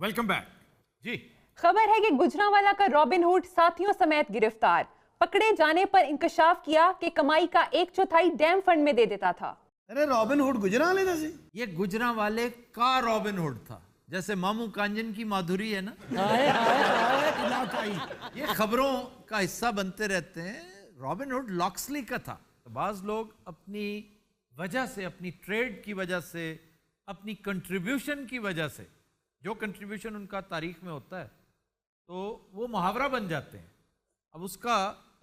Welcome back जी। खबर है कि गुजरांवाला का रॉबिनहुड साथियों समेत गिरफ्तार। पकड़े जाने पर इंकशाफ किया कि कमाई का 1/4 डैम फंड में दे देता था। अरे रॉबिनहुड गुजरांवाले था। ये गुजरांवाले का रॉबिनहुड था, जैसे मामू कांजन की माधुरी है ना। ये खबरों का हिस्सा बनते रहते हैं। रॉबिनहुड लॉक्सली का था। बाज लोग अपनी वजह से, अपनी ट्रेड की वजह से, अपनी कंट्रीब्यूशन की वजह से, जो कंट्रीब्यूशन उनका तारीख में होता है तो वो मुहावरा बन जाते हैं। अब उसका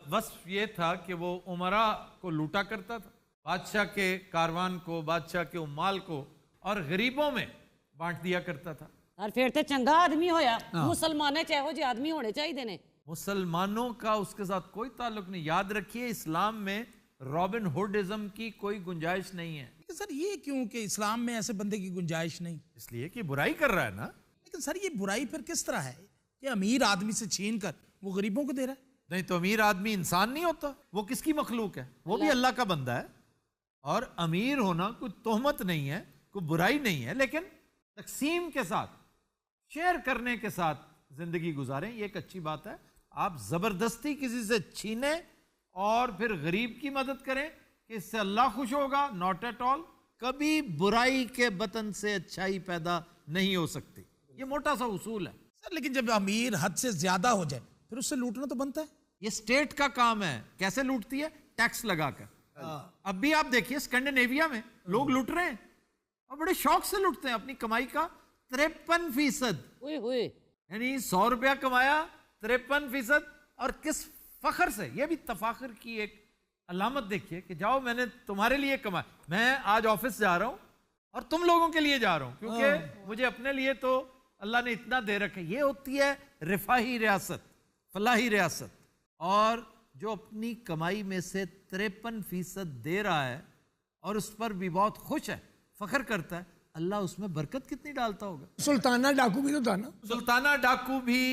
वस्फ ये था कि वो उमरा को लूटा करता था, बादशाह के कारवान को, बादशाह के उम्माल को, और गरीबों में बांट दिया करता था। और फिर तो चंगा आदमी होया। मुसलमाने चाहे जो आदमी होने चाहिए ने। मुसलमानों का उसके साथ कोई ताल्लुक नहीं। याद रखिए, इस्लाम में रॉबिनहुडिज्म की कोई गुंजाइश नहीं है। सर ये क्यों कि इस्लाम में ऐसे बंदे की गुंजाइश नहीं? इसलिए कि बुराई कर रहा है ना। लेकिन सर ये बुराई फिर किस तरह है कि अमीर आदमी से छीन कर वो गरीबों को दे रहा है? नहीं तो अमीर आदमी इंसान नहीं होता, वो किसकी मखलूक है? वो भी अल्लाह का बंदा है। और अमीर होना कोई तोहमत नहीं है, कोई बुराई नहीं है, लेकिन तकसीम के साथ, शेयर करने के साथ जिंदगी गुजारें, ये एक अच्छी बात है। आप जबरदस्ती किसी से छीने और फिर गरीब की मदद करें कि इससे अल्लाह खुश होगा, नॉट एट ऑल। कभी बुराई के बतन से अच्छाई पैदा नहीं हो सकती। ये मोटा सा उसूल है सर। लेकिन जब अमीर हद से ज्यादा हो जाए फिर उससे लूटना तो बनता है। ये स्टेट का काम है। कैसे लूटती है? टैक्स लगाकर। अब भी आप देखिए, स्कैंडिनेविया में लोग लूट रहे हैं और बड़े शौक से लूटते हैं। अपनी कमाई का 53%, यानी 100 रुपया कमाया, 53%। और किस फखर से! ये भी तफाखर की एक अलामत देखिए कि जाओ, मैंने तुम्हारे लिए कमाया। मैं आज ऑफिस जा रहा हूं और तुम लोगों के लिए जा रहा हूं, क्योंकि मुझे अपने लिए तो अल्लाह ने इतना दे रखा है। ये होती है रिफाही रियासत, फलाही रियासत। और जो अपनी कमाई में से 53% दे रहा है और उस पर भी बहुत खुश है, फख्र करता है, अल्लाह उसमें बरकत कितनी डालता होगा। सुल्ताना डाकू भी तो था ना। सुल्ताना डाकू भी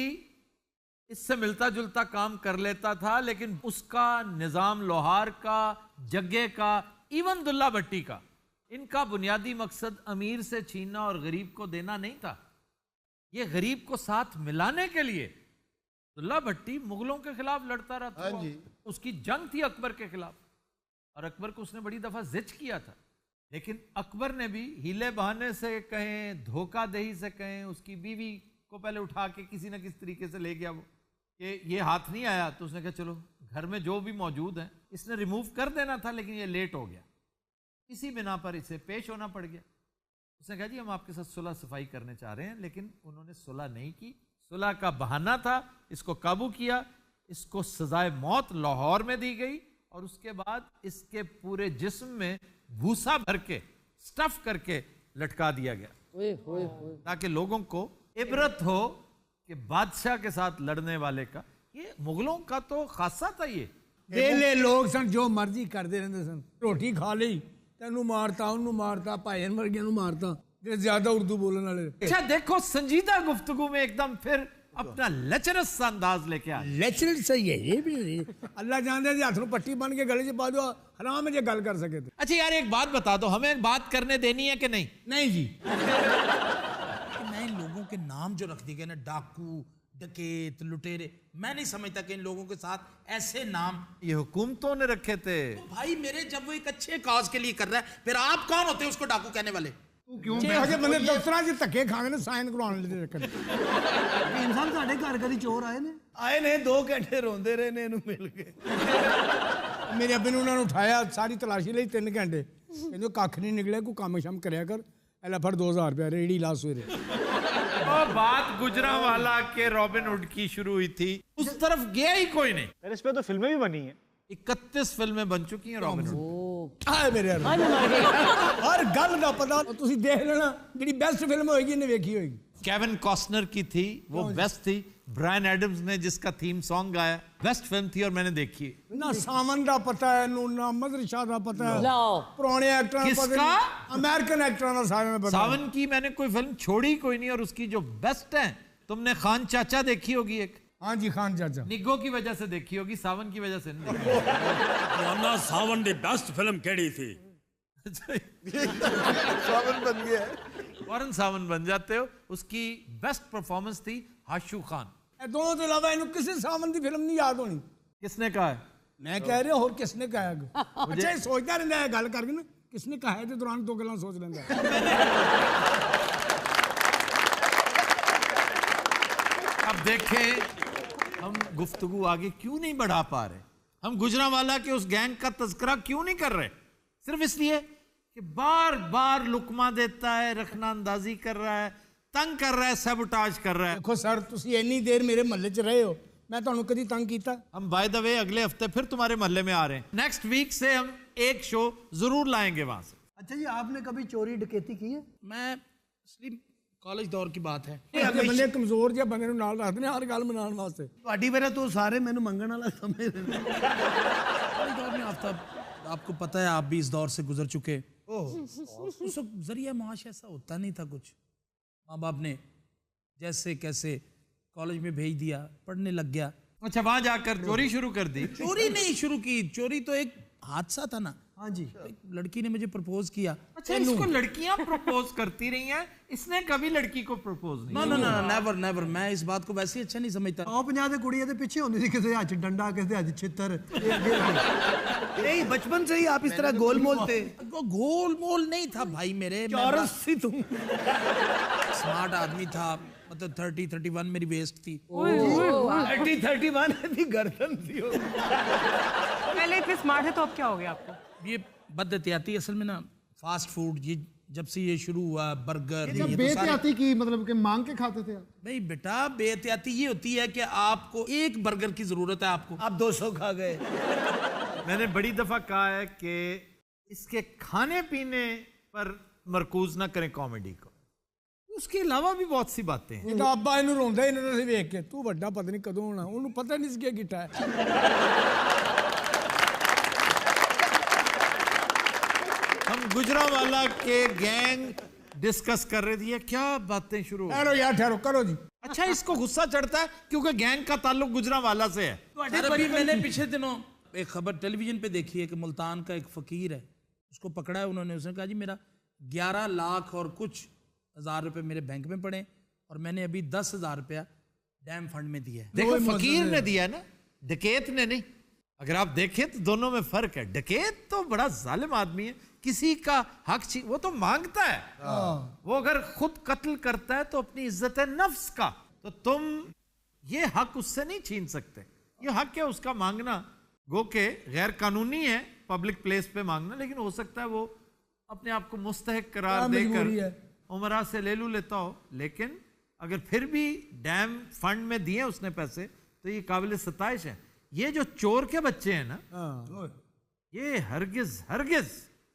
इससे मिलता जुलता काम कर लेता था, लेकिन उसका निजाम लोहार का, जग्गे का, इवन दुल्ला भट्टी का, इनका बुनियादी मकसद अमीर से छीनना और गरीब को देना नहीं था। ये गरीब को साथ मिलाने के लिए दुल्ला भट्टी मुगलों के खिलाफ लड़ता रहा था। उसकी जंग थी अकबर के खिलाफ, और अकबर को उसने बड़ी दफा जिद किया था। लेकिन अकबर ने भी हीले बहाने से कहें, धोखादही से कहें, उसकी बीवी को पहले उठा के किसी न किसी तरीके से ले गया वो, कि ये हाथ नहीं आया तो उसने कहा चलो घर में जो भी मौजूद है इसने रिमूव कर देना था, लेकिन ये लेट हो गया। इसी बिना पर इसे पेश होना पड़ गया। उसने कहा जी हम आपके साथ सुलह सफाई करने चाह रहे हैं, लेकिन उन्होंने सुलह नहीं की। सुलह का बहाना था, इसको काबू किया, इसको सजाए मौत लाहौर में दी गई, और उसके बाद इसके पूरे जिस्म में भूसा भर के, स्टफ करके लटका दिया गया, ताकि लोगों को इबरत हो कि बादशाह के साथ लड़ने वाले का। ये मुगलों का तो खासा था। ये वेले लोग सन, जो मर्जी करते रहते सन। रोटी खा ली, तेनू मारता, उन्नू मारता, भाईन वर्गियां नू मारता, जो ज्यादा उर्दू बोलने वाले। अच्छा देखो, संजीदा गुफ्तगू में एकदम फिर अपना लेचरस सा अंदाज लेके आया। लेचरस सही है ये भी। अल्लाह जानते थे हाथ में पट्टी बन के गले से पा दो, हराम में जो गल कर सके थे। अच्छा यार एक बात बता दो, हमें बात करने देनी है कि नहीं? नहीं जी। मैं इन लोगों के नाम जो रख दिए गए ना, डाकू, डकैत, लुटेरे, मैं नहीं समझता कि इन लोगों के साथ ऐसे नाम ये हुकूमतों ने रखे थे। तो भाई मेरे, जब वो एक अच्छे काज के लिए कर रहा है, फिर आप कौन होते हैं उसको डाकू कहने वाले? क्यों बंदे दफ्तर च धक्के खाने ने साइन करवाने ले रखे इंसान साडे घर कदी चोर आए ने 2 घंटे रोंदे रहे ने इनू मिल के। मेरे अब्बे ने उन्होंने उठाया, सारी तलाशी ली 3 घंटे, कहंदे कख नहीं निकलिया, कोई काम शाम करया कर, एला फड़ 2000 रुपया रेडी ला सवेरे। और बात गुजरांवाला के रॉबिनहुड की शुरू हुई थी, उस तरफ गया ही कोई नहीं। इस पे तो फिल्में भी बनी हैं। 31 फिल्में बन चुकी हैं रॉबिनहुड। आए मेरे हर गल दा पता तुसी देख लेना, जिहड़ी बेस्ट फिल्म होएगी इन्हें वेखी होएगी। केविन कॉस्टनर की थी, वो बेस्ट थी। ब्रायन एडम्स ने जिसका थीम सॉन्ग गाया, बेस्ट फिल्म थी और मैंने देखी है। ना सावन दा पता है, ना मदर शाह दा पता है, पुराने एक्टर किसका? अमेरिकन एक्टर दा सारे में पता। सावन की मैंने कोई फिल्म छोड़ी कोई नहीं, और उसकी जो बेस्ट है, तुमने खान चाचा देखी होगी एक। हाँ जी, खान चाचा। निग्गो की वजह से देखी होगी, सावन की वजह से नहीं। सावन दी बेस्ट फिल्म केड़ी थी? सावन बन गया है। फौरन सावन बन जाते हो। उसकी बेस्ट परफॉर्मेंस थी हाशू खान। ਇਹ ਦੋਵਾਂ ਤੋਂ ਇਲਾਵਾ ਇਹਨੂੰ ਕਿਸੇ ਸਾਵਨ ਦੀ ਫਿਲਮ ਨਹੀਂ ਯਾਦ ਹੋਣੀ। किसने कहा है? ਮੈਂ ਕਹਿ ਰਿਹਾ ਹੋਰ ਕਿਸਨੇ ਕਹਾ ਹੈ? ਅੱਛਾ ਇਹ ਸੋਚਦਾ ਰਹਿੰਦਾ ਹੈ ਗੱਲ ਕਰਕੇ ਨਾ ਕਿਸਨੇ ਕਹਾ ਹੈ ਦੇ ਦੌਰਾਨ ਦੋ ਗੱਲਾਂ ਸੋਚ ਲੈਂਦਾ ਹੈ। अब देखें हम गुफ्तगू आगे क्यों नहीं बढ़ा पा रहे, हम गुजरांवाला के उस गैंग का तज़किरा क्यों नहीं कर रहे? सिर्फ इसलिए कि बार बार लुकमा देता है, रखना अंदाजी कर रहा है, तंग कर रहा है, सबुटाज कर रहा है। देखो सर ਤੁਸੀਂ ਇੰਨੀ ਦੇਰ ਮੇਰੇ ਮਹੱਲੇ 'ਚ ਰਹੇ ਹੋ, मैं ਤੁਹਾਨੂੰ कभी तंग किया? हम बाय द वे अगले हफ्ते फिर तुम्हारे मोहल्ले में आ रहे हैं। नेक्स्ट वीक से हम एक शो जरूर लाएंगे वहां से। अच्छा जी, आपने कभी चोरी डकैती की है? मैं कॉलेज दौर की बात है। ਬੰਦੇ ਕਮਜ਼ੋਰ ਜਿਹਾ ਬੰਦੇ ਨੂੰ ਨਾਲ ਰੱਖਦੇ ਨੇ ਹਰ ਗੱਲ ਮਨਾਉਣ ਵਾਸਤੇ। ਤੁਹਾਡੀ ਵੇਲੇ तो सारे मैंने मंगण वाला समझ रहे हैं। कॉलेज दौर में आपको पता है, आप भी इस दौर से गुजर चुके। उस वक्त जरिया माश ऐसा होता नहीं था कुछ। माँ बाप ने जैसे कैसे कॉलेज में भेज दिया, पढ़ने लग गया। अच्छा, वहां जाकर चोरी शुरू कर दी? चोरी नहीं शुरू की, चोरी तो एक हादसा था ना। हाँ जी, एक लड़की ने मुझे प्रपोज किया। अच्छा, इसको लड़कियां प्रपोज करती रही हैं, इसने कभी लड़की को प्रपोज नहीं? No, never. मैं इस बात को वैसे ही अच्छा नहीं समझता। आओ 50 ਦੇ ਕੁੜੀਆਂ ਦੇ ਪਿੱਛੇ ਹੁੰਦੀ ਸੀ, ਕਿਸੇ ਹੱਥ 'ਚ ਡੰਡਾ, ਕਿਸੇ ਦੇ ਹੱਥ 'ਚ ਛਿੱਤਰ। नहीं, बचपन से ही आप इस तरह गोलमोल थे। गोलमोल नहीं था भाई मेरे, चौरस सी तुम। स्मार्ट आदमी था, मतलब 30-31 मेरी वेस्ट थी। 30-31 थी, गर्दन थी। पहले इतने स्मार्ट है तो अब क्या हो गया आपको? ये बदएहतियाती असल में ना, फास्ट फूड ये जब से ये शुरू हुआ, बर्गर, ये तो बेहतियाती की मतलब कि मांग के खाते थे आप? नहीं बेटा, बेहतियाती ये होती है कि आपको एक बर्गर की जरूरत है, आपको आप 200 खा गए। मैंने बड़ी दफा कहा है कि इसके खाने पीने पर मरकूज ना करें कॉमेडी को, उसके अलावा भी बहुत सी बातें हैं। ਇਹਦਾ ਅੱਬਾ ਇਹਨੂੰ ਰੋਂਦਾ ਹੀ ਇਹਨਾਂ ਦੇ ਵੇਖ ਕੇ, ਤੂੰ ਵੱਡਾ ਪਤਾ ਨਹੀਂ ਕਦੋਂ ਹੋਣਾ, ਉਹਨੂੰ ਪਤਾ ਨਹੀਂ ਸੀ ਕੀ ਕੀਤਾ ਹੈ। हम गुजरांवाला के गैंग डिस्कस कर रहे थे, ये क्या बातें शुरू हो गई? ठहरो यार, ठहरो, करो जी। अच्छा, इसको गुस्सा चढ़ता है क्योंकि गैंग का ताल्लुक गुजरांवाला से है। सर, अभी मैंने पिछले दिनों एक खबर टेलीविजन पे देखी है कि मुल्तान का एक फकीर है, उसको पकड़ा है उन्होंने। उसने कहा जी मेरा 11 लाख और कुछ हज़ार रुपए मेरे बैंक में पड़े और मैंने अभी 10,000 रुपया डैम फंड में दिया है। देखो, फकीर ने दिया ना, डकैत ने नहीं। अगर आप देखें तो दोनों में फर्क है। डकैत तो बड़ा जालिम आदमी है, किसी का हक वो तो मांगता है। वो अगर खुद कत्ल करता है तो अपनी इज्जत है नफ्स का, तो तुम ये हक उससे नहीं छीन सकते। ये हक है उसका मांगना, गो के गैर कानूनी है पब्लिक प्लेस पे मांगना, लेकिन हो सकता है वो अपने आप को मुस्तहिक करार देकर उमरा से ले लू लेता हो। लेकिन अगर फिर भी डैम फंड में दिए उसने पैसे, तो ये काबिल सताइश है। ये जो चोर के बच्चे हैं ना, ये हरगिज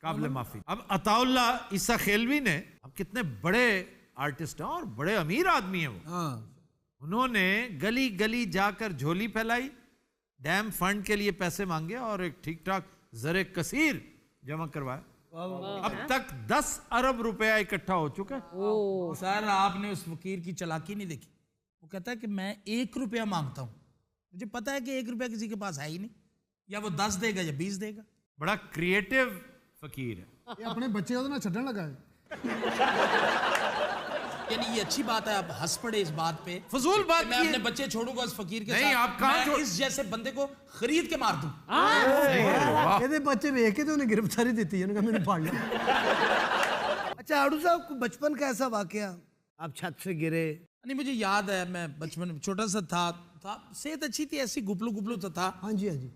काबिल माफी। अब अताउल्ला ईसा खेलवी ने, अब कितने बड़े आर्टिस्ट हैं और बड़े अमीर आदमी हैं वो, उन्होंने गली गली जाकर झोली फैलाई, डैम फंड के लिए पैसे मांगे और एक ठीक ठाक ज़रे कसीर जमा करवाया। अब तक 10 अरब रुपया इकट्ठा हो चुका है। सर, आपने उस फकीर की चालाकी नहीं देखी। वो कहता है कि मैं 1 रुपया मांगता हूँ, मुझे पता है कि 1 रुपया किसी के पास है ही नहीं, या वो 10 देगा या 20 देगा। बड़ा क्रिएटिव फकीर है। ये अपने बच्चे ਉਹਦੇ ਨਾਲ ਛੱਡਣ ਲੱਗਾ है। यानी ये अच्छी बात है, आप हंस पड़े इस बात पे। फजूल बात मैं अपने बच्चे छोड़ूंगा उस फकीर के नहीं, साथ। आप कहाँ मैं इस जैसे बंदे को खरीद के मार दूं। ਇਹਦੇ ਬੱਚੇ ਵੇਖ ਕੇ ਤੇ ਉਹਨੇ गिरफ्तारी ਦਿੱਤੀ, ਉਹਨੇ कहा मैंने फाड़ लिया। अच्छा आड़ू साहब, बचपन का ऐसा वाकया, आप छत से गिरे? नहीं, मुझे याद है, मैं बचपन में छोटा सा था, सेहत अच्छी थी, ऐसी गुपलू तो था। हाँ जी, हाँ जी।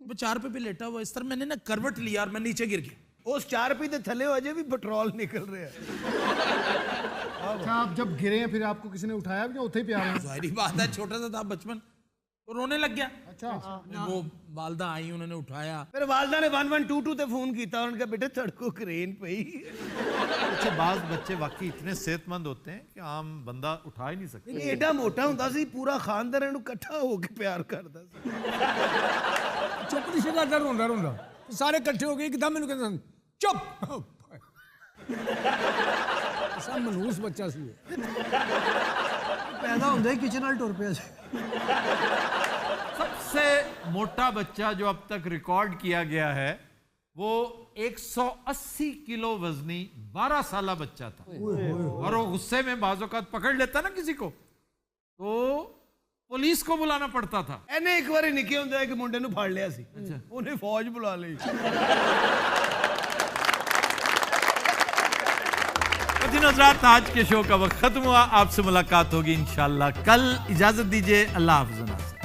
वो 4 रुपये पे लेटा हुआ, इस तरह मैंने ना करवट लिया और मैं नीचे गिर गया। उस 4 रुपये के थले अजय भी पेट्रोल निकल रहे हैं। अच्छा, आप जब गिरे हैं फिर आपको किसी ने उठाया या उठे पे आ रहे हैं? जाहिर बात है, छोटा सा था बचपन, तो रोने लग गया। अच्छा, वो वालदा आई, उन्होंने उठाया। फिर वालदा ने 1122 ते फोन किया, उन्होंने कहा बेटे तड़को क्रेन पे ही। अच्छा, बाज बच्चे वाकई इतने सेहतमंद होते हैं कि आम बंदा उठा ही नहीं सकता। नहीं, एडा मोटा हुंदा सी, पूरा खानदान इहनू इकट्ठा होके प्यार करदा सी। ਚੁੱਪ ਨਹੀਂ ਸੀ ਕਰਦਾ, ਰੋਂਦਾ ਰੋਂਦਾ ਸਾਰੇ ਇਕੱਠੇ ਹੋ ਗਏ ਇੱਕਦਮ ਮੈਨੂੰ ਕਹਿੰਦੇ ਚੁੱਪ। ਐਸਾ ਮਨੂਸ ਬੱਚਾ ਸੀ ਇਹ। पैदा होंदे ही किचन वाल टुर पिया सी। सबसे मोटा बच्चा जो अब तक रिकॉर्ड किया गया है वो 180 किलो वजनी 12 साल बच्चा था और वो गुस्से में बाज़ औक़ात पकड़ लेता ना किसी को तो पुलिस को बुलाना पड़ता था। ਇਹਨੇ ਇੱਕ ਵਾਰੀ ਨਿੱਕੇ ਹੁੰਦੇ ਇੱਕ ਮੁੰਡੇ ਨੂੰ ਫੜ ਲਿਆ ਸੀ ਉਹਨੇ ਫੌਜ ਬੁਲਾ ਲਈ। हज़रात आज के शो का वक्त खत्म हुआ। आपसे मुलाकात होगी इंशाअल्लाह कल। इजाजत दीजिए। अल्लाह हाफ़िज़।